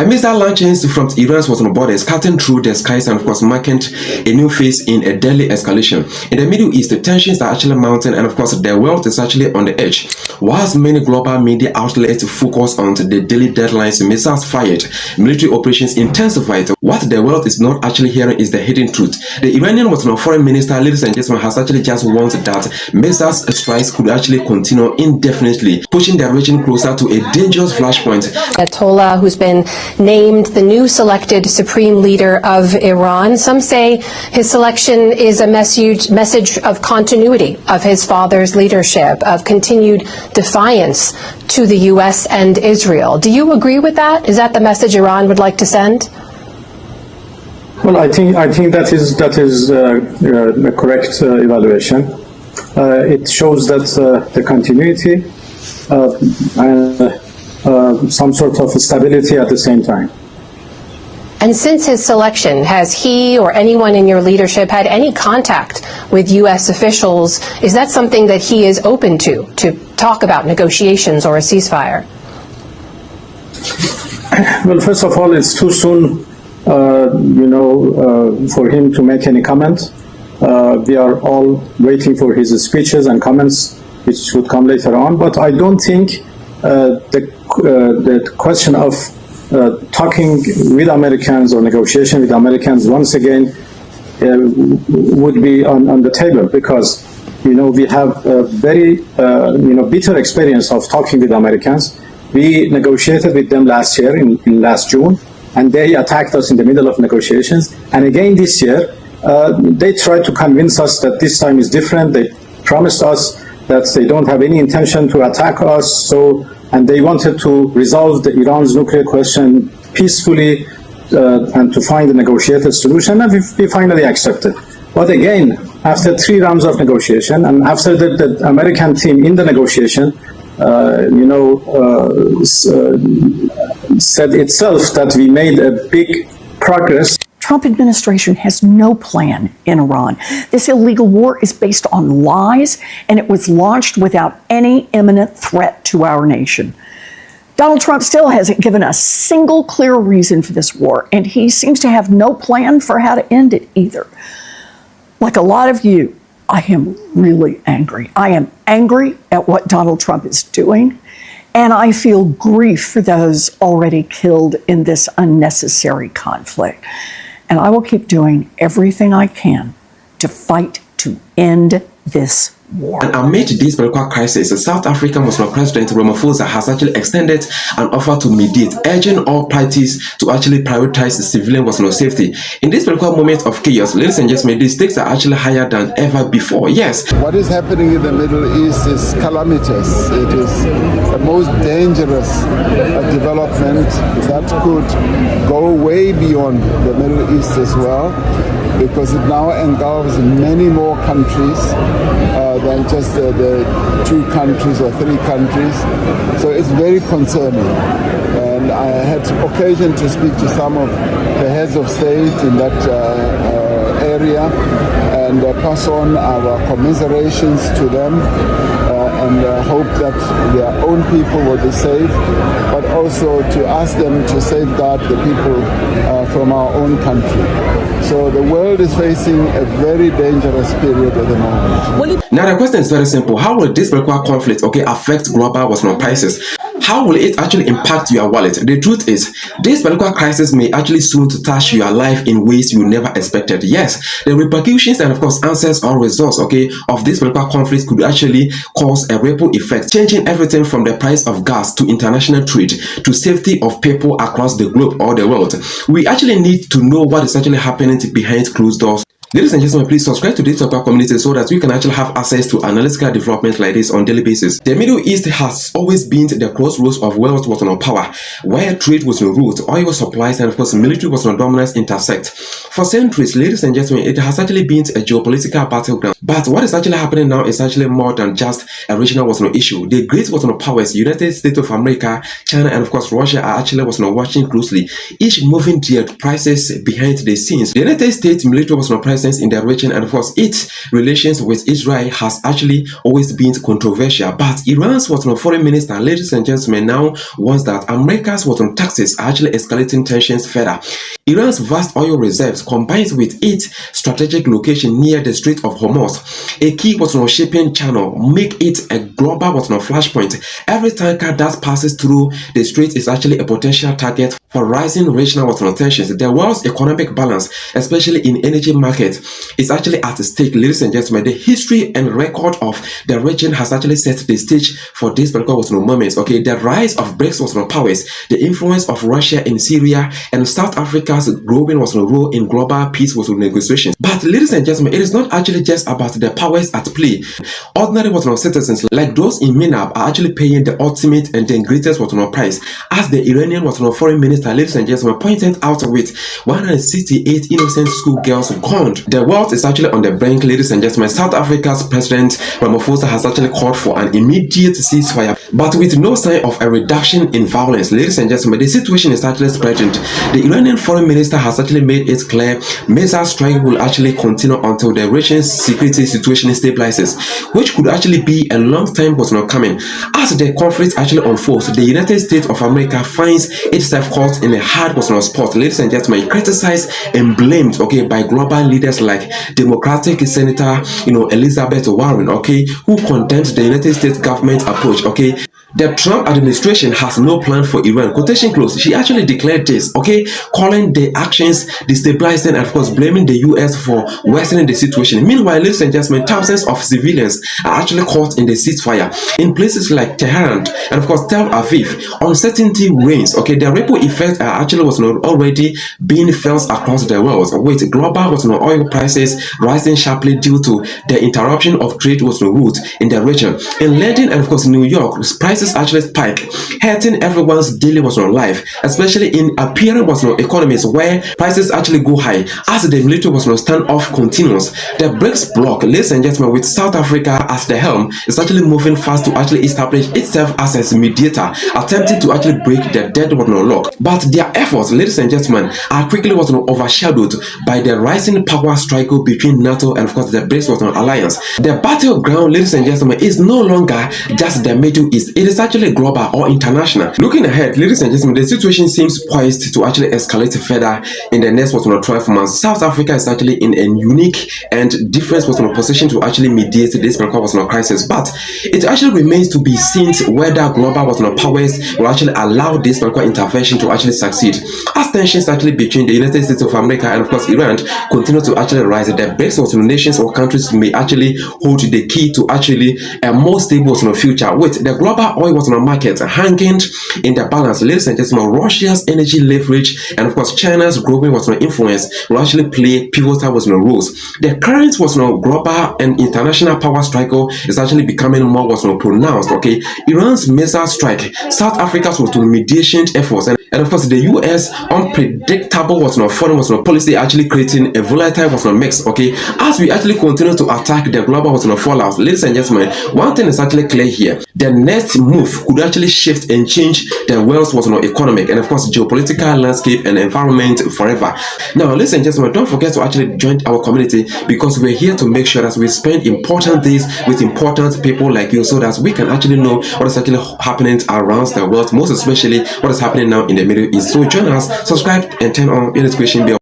Missile launches from Iran's western borders, cutting through the skies and of course marking a new phase in a deadly escalation. In the Middle East, the tensions are actually mounting and of course the world is actually on the edge. Whilst many global media outlets focus on the daily deadlines, missiles fired, military operations intensified, what the world is not actually hearing is the hidden truth. The Iranian western foreign minister, ladies and gentlemen, has actually just warned that missiles strikes could actually continue indefinitely, pushing the region closer to a dangerous flashpoint. Ayatollah, who's been named the new selected supreme leader of Iran. Some say his selection is a message of continuity of his father's leadership, of continued defiance to the U.S. and Israel. Do you agree with that? Is that the message Iran would like to send? Well, I think that is a correct evaluation. It shows that the continuity and some sort of stability at the same time. And since his selection, has he or anyone in your leadership had any contact with U.S. officials? Is that something that he is open to talk about negotiations or a ceasefire? Well, first of all, it's too soon, for him to make any comment. We are all waiting for his speeches and comments, which would come later on. But I don't think the question of talking with Americans or negotiation with Americans once again would be on the table, because we have a very bitter experience of talking with Americans. We negotiated with them last year in last June, and they attacked us in the middle of negotiations. And again this year, they tried to convince us that this time is different. They promised us that they don't have any intention to attack us, and they wanted to resolve Iran's nuclear question peacefully and to find a negotiated solution, and we finally accepted. But again, after 3 rounds of negotiation, and after the American team in the negotiation, said itself that we made a big progress. Trump administration has no plan in Iran. This illegal war is based on lies, and it was launched without any imminent threat to our nation. Donald Trump still hasn't given a single clear reason for this war, and he seems to have no plan for how to end it either. Like a lot of you, I am really angry. I am angry at what Donald Trump is doing, and I feel grief for those already killed in this unnecessary conflict. And I will keep doing everything I can to fight to end this war. And amid this political crisis, South African Muslim President Ramaphosa has actually extended an offer to mediate, urging all parties to actually prioritize civilian Muslim safety. In this political moment of chaos, ladies and gentlemen, the stakes are actually higher than ever before. Yes. What is happening in the Middle East is calamitous. It is the most dangerous development that could go way beyond the Middle East as well, because it now engulfs many more countries than just the 2 countries or 3 countries. So it's very concerning. And I had occasion to speak to some of the heads of state in that area and pass on our commiserations to them and hope that their own people will be safe, but also to ask them to safeguard the people from our own country. So the world is facing a very dangerous period at the moment. Now the question is very simple. How will this political conflict affect global Muslim prices? How will it actually impact your wallet? The truth is, this political crisis may actually soon touch your life in ways you never expected. Yes, the repercussions and of course answers or results of this political conflict could actually cause a ripple effect, changing everything from the price of gas to international trade to safety of people across the globe or the world. We actually need to know what is actually happening behind closed doors. Ladies and gentlemen, please subscribe to this community so that we can actually have access to analytical developments like this on daily basis. The Middle East has always been the crossroads of world power, where trade was on route, oil supplies, and of course military was on dominance intersect. For centuries, ladies and gentlemen, it has actually been a geopolitical battleground. But what is actually happening now is actually more than just a regional issue. The great powers, United States of America, China, and of course Russia, are actually watching closely, each moving their prices behind the scenes. The United States military presence in the region, and of course its relations with Israel has actually always been controversial. But Iran's foreign minister, ladies and gentlemen, now wants that America's taxes are actually escalating tensions further. Iran's vast oil reserves, combined with its strategic location near the Strait of Hormuz, a key shipping channel, make it a global flashpoint. Every tanker that passes through the strait is actually a potential target for rising regional tensions. The world's economic balance, especially in energy markets, is actually at stake. Ladies and gentlemen, the history and record of the region has actually set the stage for this particular moments. Okay, the rise of BRICS powers, the influence of Russia in Syria, and South Africa's growing role in global peace negotiations. But ladies and gentlemen, it is not actually just about the powers at play. Ordinary citizens like those in MENAP are actually paying the ultimate and the greatest price, as the Iranian foreign minister, ladies and gentlemen, pointed out with 168 innocent schoolgirls gone. The world is actually on the brink, ladies and gentlemen. South Africa's president Ramaphosa has actually called for an immediate ceasefire, but with no sign of a reduction in violence. Ladies and gentlemen, the situation is actually spreading. The Iranian foreign minister has actually made it clear missile strike will actually continue until the region's security situation stabilizes, which could actually be a long time coming. As the conflict actually unfolds, the United States of America finds itself caught in a hard spot. Ladies and gentlemen, criticized and blamed by global leaders like Democratic Senator Elizabeth Warren, who condemned the United States government approach. The Trump administration has no plan for Iran. Quotation close. She actually declared this, calling the actions destabilizing and of course blaming the US for worsening the situation. Meanwhile, ladies and gentlemen, thousands of civilians are actually caught in the ceasefire. In places like Tehran and of course Tel Aviv, uncertainty reigns. The ripple effects are actually already being felt across the world, with global oil prices rising sharply due to the interruption of trade routes in the region. In London and of course New York, prices actually spike, hurting everyone's daily life, especially in appearing economies where prices actually go high as the military standoff continues. The BRICS bloc, ladies and gentlemen, with South Africa as the helm, is actually moving fast to actually establish itself as a mediator, attempting to actually break the dead lock. But their efforts, ladies and gentlemen, are quickly overshadowed by the rising power struggle between NATO and of course the BRICS alliance. The battleground, ladies and gentlemen, is no longer just the Middle East. It is actually global or international. Looking ahead, ladies and gentlemen, the situation seems poised to actually escalate further in the next 12 months. South Africa is actually in a unique and different position to actually mediate this crisis, but it actually remains to be seen whether global powers will actually allow this intervention to actually succeed. As tensions actually between the United States of America and of course Iran continue to actually rise, the BRICS nations or countries may actually hold the key to actually a more stable future, with the global oil market hanging in the balance. Ladies and gentlemen, Russia's energy leverage and of course China's growing influence will actually play pivotal roles. The current global and international power struggle is actually becoming more pronounced. Iran's missile strike, South Africa's mediation efforts, and of course the US unpredictable foreign policy actually creating a volatile mix. As we actually continue to attack the global fallout, ladies and gentlemen, one thing is actually clear here: the next move could actually shift and change the world's economic and of course geopolitical landscape and environment forever. Now, ladies and gentlemen, don't forget to actually join our community, because we're here to make sure that we spend important days with important people like you, so that we can actually know what is actually happening around the world, most especially what is happening now in the Middle East. So join us, subscribe, and turn on the notification bell.